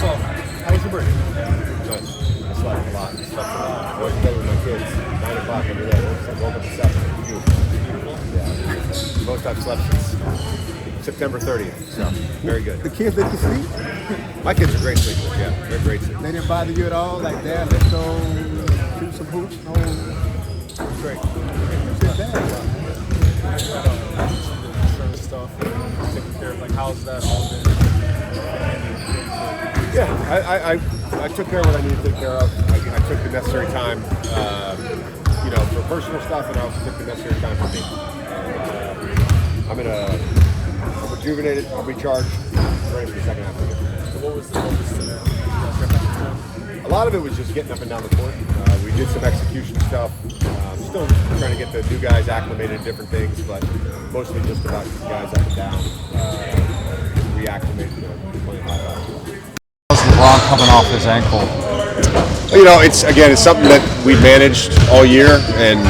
all. How was your break? Nice. I slept a lot. I was playing with my kids. 9 o'clock every day. I woke up at 7. Beautiful. Yeah. Most I've slept since September 30th. So, very good. The kids let you sleep? My kids are great sleepers. Yeah, they're great sleepers. They didn't bother you at all? Like, Dad, let's go shoot some hoops? No. Great. Sit down. Insurance stuff, taking care of, like, how's that all been? Yeah, I took care of what I needed to take care of. I took the necessary time, for personal stuff, and I also took the necessary time for me. And, I'm rejuvenated, I'm recharged, ready for the second half of the year. So what was today? A lot of it was just getting up and down the court. We did some execution stuff. Still trying to get the new guys acclimated to different things, but mostly just about guys up and down, reacclimate, playing high basketball. LeBron coming off his ankle. It's something that we managed all year, and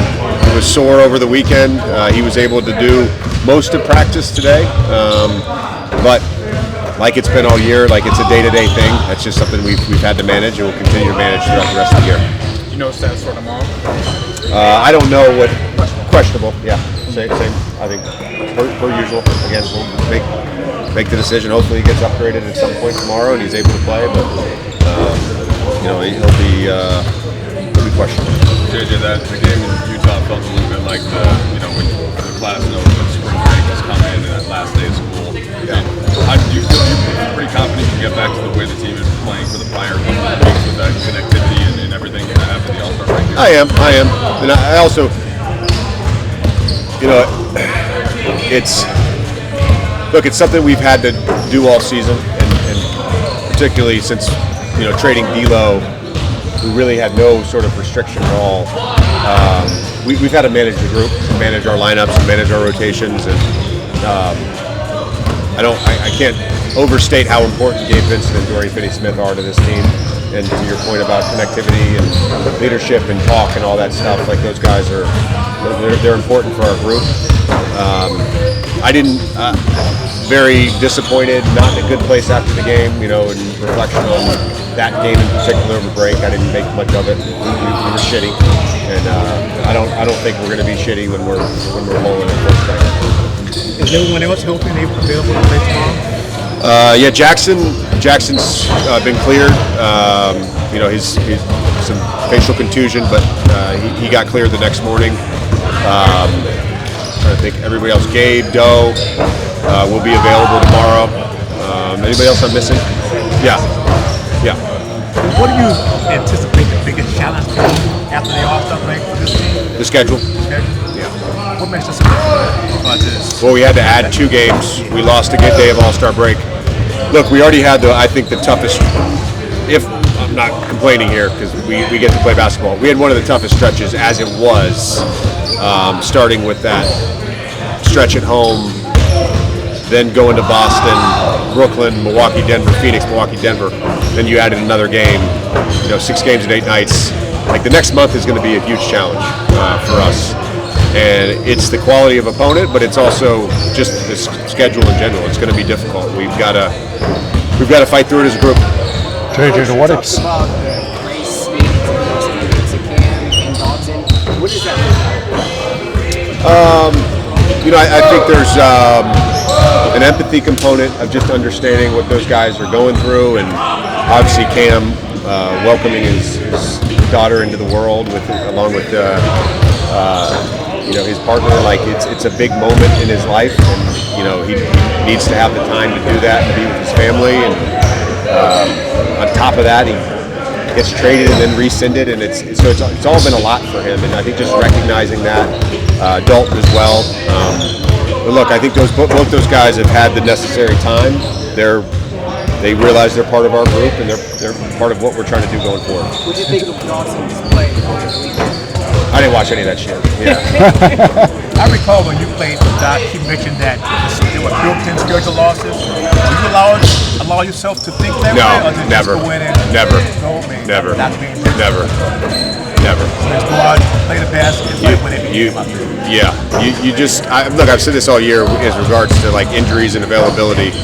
it was sore over the weekend. He was able to do most of practice today, but like it's been all year, like it's a day-to-day thing. That's just something we've had to manage, and we'll continue to manage throughout the rest of the year. You know status for tomorrow? I don't know what questionable. Yeah, same. I think per usual. Again, we'll make the decision. Hopefully, he gets upgraded at some point tomorrow and he's able to play. But he'll be questionable. JJ, that the game in Utah felt a little bit like when the class knows that spring break has come in and that last day of school. Yeah. How do you feel? You're pretty confident you can get back to the way the team is playing for the prior couple of weeks with that connectivity and everything after the All-Star break? I am, and I also, it's something we've had to do all season, and particularly since trading D'Lo, who really had no sort of restriction at all. We've had to manage the group, and manage our lineups, and manage our rotations, and I can't overstate how important Gabe Vincent and Dorian Finney-Smith are to this team. And to your point about connectivity and leadership and talk and all that stuff, like those guys they're important for our group. I didn't very disappointed, not in a good place after the game. In reflection on that game in particular over break, I didn't make much of it. We were shitty, and I don't think we're going to be shitty when we're rolling in first night. Is everyone else healthy and available to play tomorrow? Jackson's been cleared. He's some facial contusion, but he got cleared the next morning. I think everybody else, Gabe, Doe, will be available tomorrow. Anybody else I'm missing? Yeah. What do you anticipate the biggest challenge after the All-Star break for this team? The schedule. Yeah. What makes us about this? Well, we had to add 2 games. We lost a good day of All-Star break. Look, we already had the toughest, if I'm not complaining here because we get to play basketball, we had one of the toughest stretches as it was, starting with that stretch at home, then going to Boston, Brooklyn, Milwaukee, Denver, Phoenix, Milwaukee, Denver. Then you added another game, 6 games in 8 nights. Like the next month is going to be a huge challenge for us. And it's the quality of opponent, but it's also just the schedule in general. It's going to be difficult. We've got to fight through it as a group. JJ, to what extent? About the race to Cam and Dalton. What does that look like? I think there's an empathy component of just understanding what those guys are going through, and obviously Cam welcoming his daughter into the world along with his partner. Like it's a big moment in his life, and he needs to have the time to do that and be with his family. And on top of that, he gets traded and then rescinded, and it's all been a lot for him. And I think just recognizing that, Dalton as well. But look, I think both those guys have had the necessary time. They realize they're part of our group, and they're part of what we're trying to do going forward. What do you think of Dalton's play over the weekend? I didn't watch any of that shit. Yeah. I recall when you played with Doc, he mentioned that there were built-in spiritual losses. Would you allow yourself to think that way? Or did Never. Just go in and Never. Go, man, Never. Not being Never. Just go out, play the basket, like when it came up. Look, I've said this all year as regards to like injuries and availability.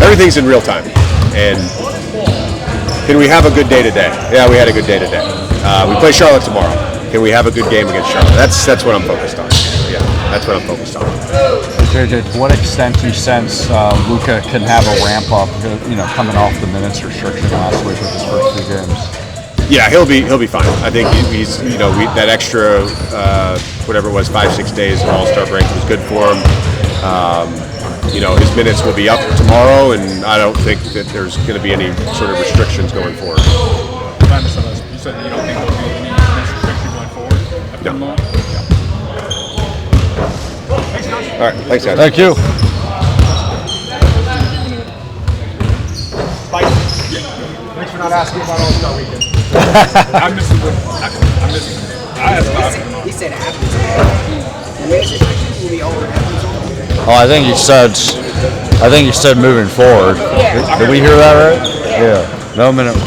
Everything's in real time, and Can we have a good day today? Yeah, we had a good day today. We play Charlotte tomorrow. Can we have a good game against Charlotte? That's what I'm focused on. Yeah, that's what I'm focused on. JJ, to what extent do you sense Luka can have a ramp up, coming off the minutes restriction last week with his first 2 games? Yeah, he'll be fine. I think he's that extra whatever it was 5-6 days of All-Star break was good for him. His minutes will be up tomorrow, and I don't think that there's going to be any sort of restrictions going forward. You said you don't think there'll be any restriction going forward after the month? All right, thanks, guys. Thank you. Thanks for not asking about All-Star Weekend. I'm missing. I asked about it. He said after today. The minutes restriction will be over after today. Oh, I think you said moving forward. Yeah. Did we hear that right? Yeah. No minute.